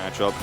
matchup.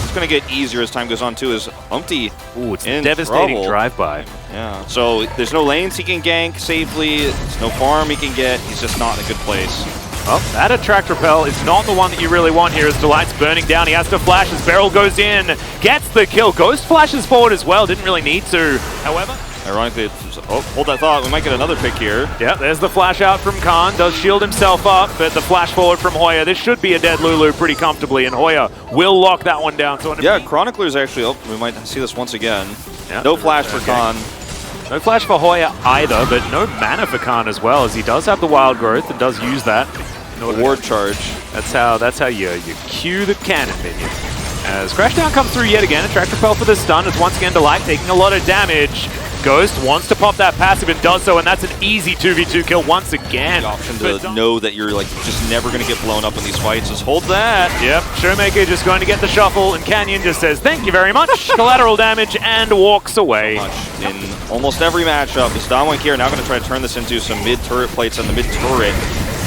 It's going to get easier as time goes on too, as Umpty it's a devastating drive-by. Yeah, so there's no lanes he can gank safely, there's no farm he can get, he's just not in a good place. Well, that attract repel is not the one that you really want here as Delight's burning down. He has to flash as Beryl goes in, gets the kill. Ghost flashes forward as well, didn't really need to. However, ironically, hold that thought, we might get another pick here. Yeah, there's the flash out from Khan, does shield himself up, but the flash forward from Hoya. This should be a dead Lulu pretty comfortably, and Hoya will lock that one down. So yeah, Chronicler's actually, we might see this once again. Yeah, no flash for Khan. No flash for Hoya either, but no mana for Khan as well, as he does have the wild growth and does use that. Ward charge. That's how you cue the cannon minion. As Crashdown comes through yet again, attract repel for the stun. It's once again Delight taking a lot of damage. Ghost wants to pop that passive and does so, and that's an easy 2v2 kill once again. The option to know that you're like just never going to get blown up in these fights is hold that. Yep, Showmaker just going to get the shuffle, and Canyon just says thank you very much, collateral damage, and walks away. In almost every matchup, is Damwon here now going to try to turn this into some mid-turret plates on the mid-turret.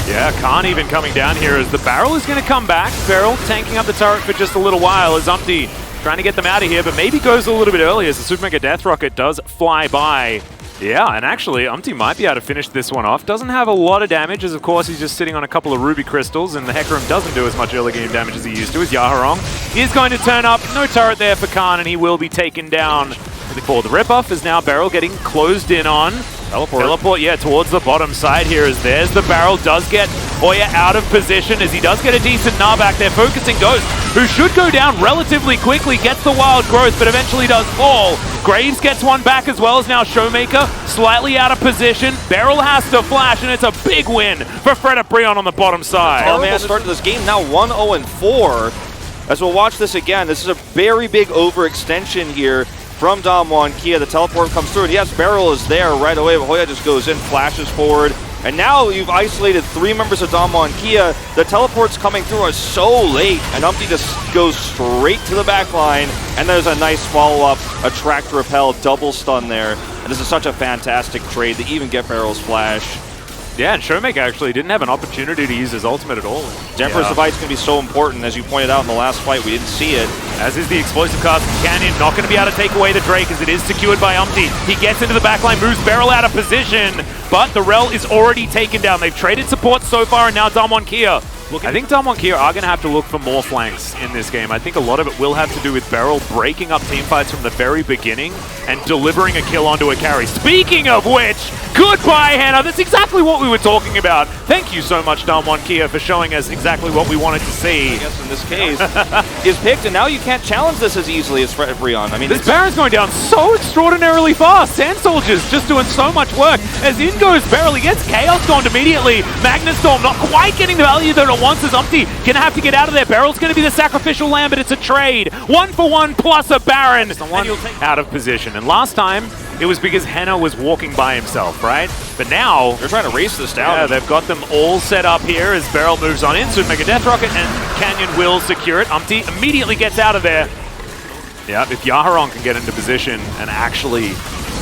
Yeah, Khan even coming down here as the barrel is going to come back. Barrel tanking up the turret for just a little while as Umpty trying to get them out of here, but maybe goes a little bit early as the Super Mega Death Rocket does fly by. Yeah, and actually, Umpty might be able to finish this one off. Doesn't have a lot of damage, as of course he's just sitting on a couple of Ruby Crystals, and the Hecarim doesn't do as much early game damage as he used to, as Yaharong is going to turn up. No turret there for Khan, and he will be taken down. For the rip-off is now Barrel getting closed in on. Teleport, yeah, towards the bottom side here as there's the Barrel. Does get Hoya out of position as he does get a decent gnaw back there. Focusing Ghost, who should go down relatively quickly, gets the wild growth, but eventually does fall. Graves gets one back as well as now Showmaker slightly out of position. Barrel has to flash, and it's a big win for Freda Brion on the bottom side. Terrible start to this game, now 1-0-4. As we'll watch this again, this is a very big overextension here from Damwon Kia. The teleport comes through, and yes, Barrel is there right away, but Hoya just goes in, flashes forward. And now you've isolated 3 members of Damwon Kia. The teleports coming through are so late, and Umpty just goes straight to the back line, and there's a nice follow-up, attract repel, double stun there. And this is such a fantastic trade to even get Barrel's flash. Yeah, and Showmaker actually didn't have an opportunity to use his ultimate at all. Emperor's Device is going to be so important. As you pointed out in the last fight, we didn't see it. As is the explosive cast from Canyon, not going to be able to take away the Drake as it is secured by Umpty. He gets into the backline, moves Barrel out of position, but the Rel is already taken down. They've traded support so far, and now Damwon Kia. I think Damwon Kia are going to have to look for more flanks in this game. I think a lot of it will have to do with Beryl breaking up teamfights from the very beginning and delivering a kill onto a carry. Speaking of which, goodbye, Hannah. That's exactly what we were talking about. Thank you so much, Damwon Kia, for showing us exactly what we wanted to see. I guess in this case, is picked, and now you can't challenge this as easily as Brion. I mean, this Baron's going down so extraordinarily fast. Sand Soldier's just doing so much work. As in goes Beryl, he gets Chaos Stormed immediately. Magnus Storm not quite getting the value that it wants as Umpty gonna have to get out of there. Beryl's gonna be the sacrificial lamb, but it's a trade. 1-for-1 plus a Baron. Out of position. And last time, it was because Henna was walking by himself, right? But now, they're trying to race this down. Yeah, they've got them all set up here as Beryl moves on in. So Mega Death Rocket and Canyon will secure it. Umpty immediately gets out of there. Yeah, if Yaharong can get into position and actually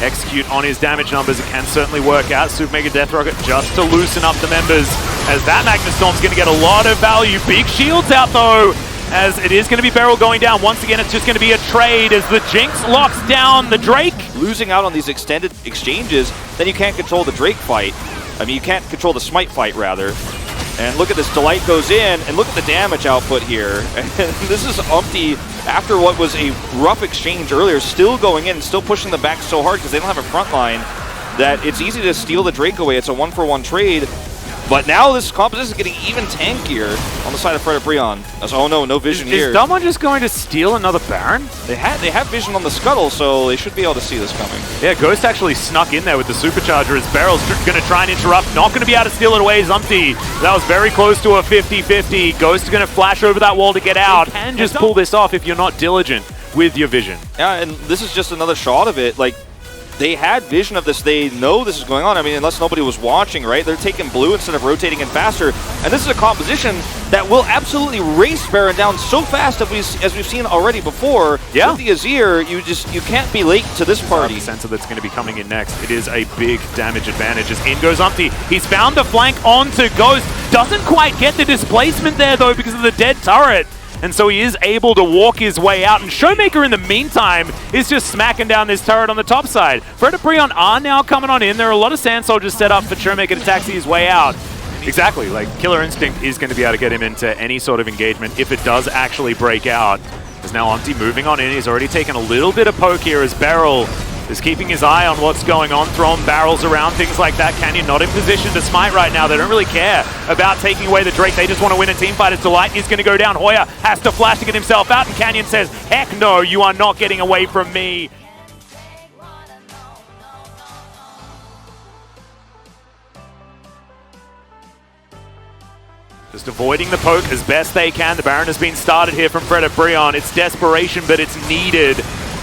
execute on his damage numbers, it can certainly work out. Super Mega Death Rocket just to loosen up the members, as that Magnus Storm's going to get a lot of value. Big shields out though, as it is going to be Beryl going down. Once again, it's just going to be a trade as the Jinx locks down the Drake. Losing out on these extended exchanges, then you can't control the Drake fight. I mean, you can't control the Smite fight, rather. And look at this, Delight goes in, and look at the damage output here. And this is Umpty, after what was a rough exchange earlier, still going in, still pushing the back so hard because they don't have a front line, that it's easy to steal the Drake away. It's a 1-for-1 trade. But now this composition is getting even tankier on the side of Freda Brion. Oh no, no vision here. Is Damwon just going to steal another Baron? They have vision on the scuttle, so they should be able to see this coming. Yeah, Ghost actually snuck in there with the supercharger as Beryl's going to try and interrupt. Not going to be able to steal it away as Umpty. That was very close to a 50-50. Ghost is going to flash over that wall to get out. You can just pull this off if you're not diligent with your vision. Yeah, and this is just another shot of it. Like, they had vision of this. They know this is going on. I mean, unless nobody was watching, right? They're taking blue instead of rotating in faster. And this is a composition that will absolutely race Baron down so fast as we've seen already before. Yeah. With the Azir, you can't be late to this party. The sensor that's going to be coming in next. It is a big damage advantage as in goes Umpty. He's found the flank onto Ghost. Doesn't quite get the displacement there, though, because of the dead turret. and so he is able to walk his way out. And Showmaker, in the meantime, is just smacking down this turret on the top side. Fred and Breon are now coming on in. There are a lot of Sand Soldiers set up for Showmaker to taxi his way out. Exactly, like Killer Instinct is going to be able to get him into any sort of engagement if it does actually break out. There's now Umpty moving on in. He's already taken a little bit of poke here as Beryl is keeping his eye on what's going on, throwing barrels around, things like that. Canyon not in position to smite right now. They don't really care about taking away the Drake. They just want to win a teamfight. It's Delight is going to go down. Hoya has to flash to get himself out, and Canyon says, heck no, you are not getting away from me. Just avoiding the poke as best they can. The Baron has been started here from Fred at Breon. It's desperation, but it's needed.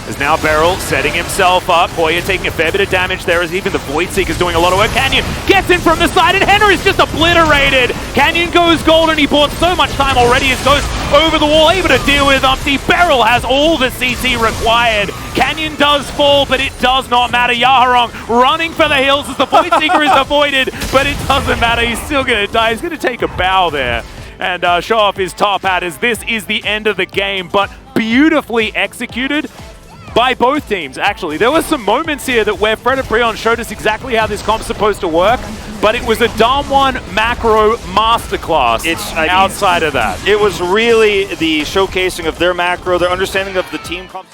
As now Beryl setting himself up. Hoya taking a fair bit of damage there as even the Void Seeker's doing a lot of work. Canyon gets in from the side and Henry's just obliterated. Canyon goes gold and he bought so much time already as Ghost over the wall, able to deal with Umpty. Beryl has all the CC required. Canyon does fall, but it does not matter. Yaharong running for the hills as the Void Seeker is avoided, but it doesn't matter. He's still going to die. He's going to take a bow there and show off his top hat as this is the end of the game, but beautifully executed by both teams, actually. There were some moments here that where Fred and Breon showed us exactly how this comp's supposed to work, but it was a Dom1 macro masterclass outside of that. It was really the showcasing of their macro, their understanding of the team comp.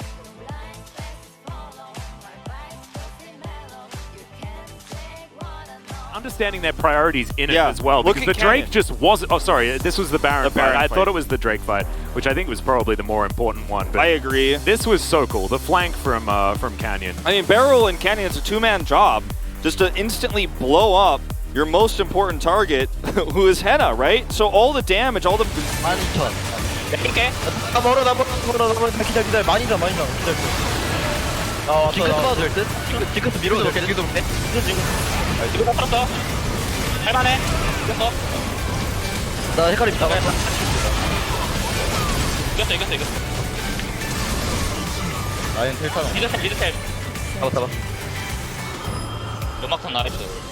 Understanding their priorities in it as well, because the Drake just wasn't. Oh, sorry, this was the Baron fight. I thought it was the Drake fight, which I think was probably the more important one. But I agree. This was so cool. The flank from Canyon. I mean, Beryl and Canyon, it's a two-man job, just to instantly blow up your most important target, who is Henna, right? So all the damage, all the. 12,000. 나 멀어. 기다려. 많이 더. 징크스 봐도 될 듯? 징크스 밀어도 될 듯? 이거 다 풀었어. 할만해. 이겼어. 나 헷갈림 있다고. 이겼어. 라인 텔타는. 리드텔. 잡았다. 연막탄 나이스.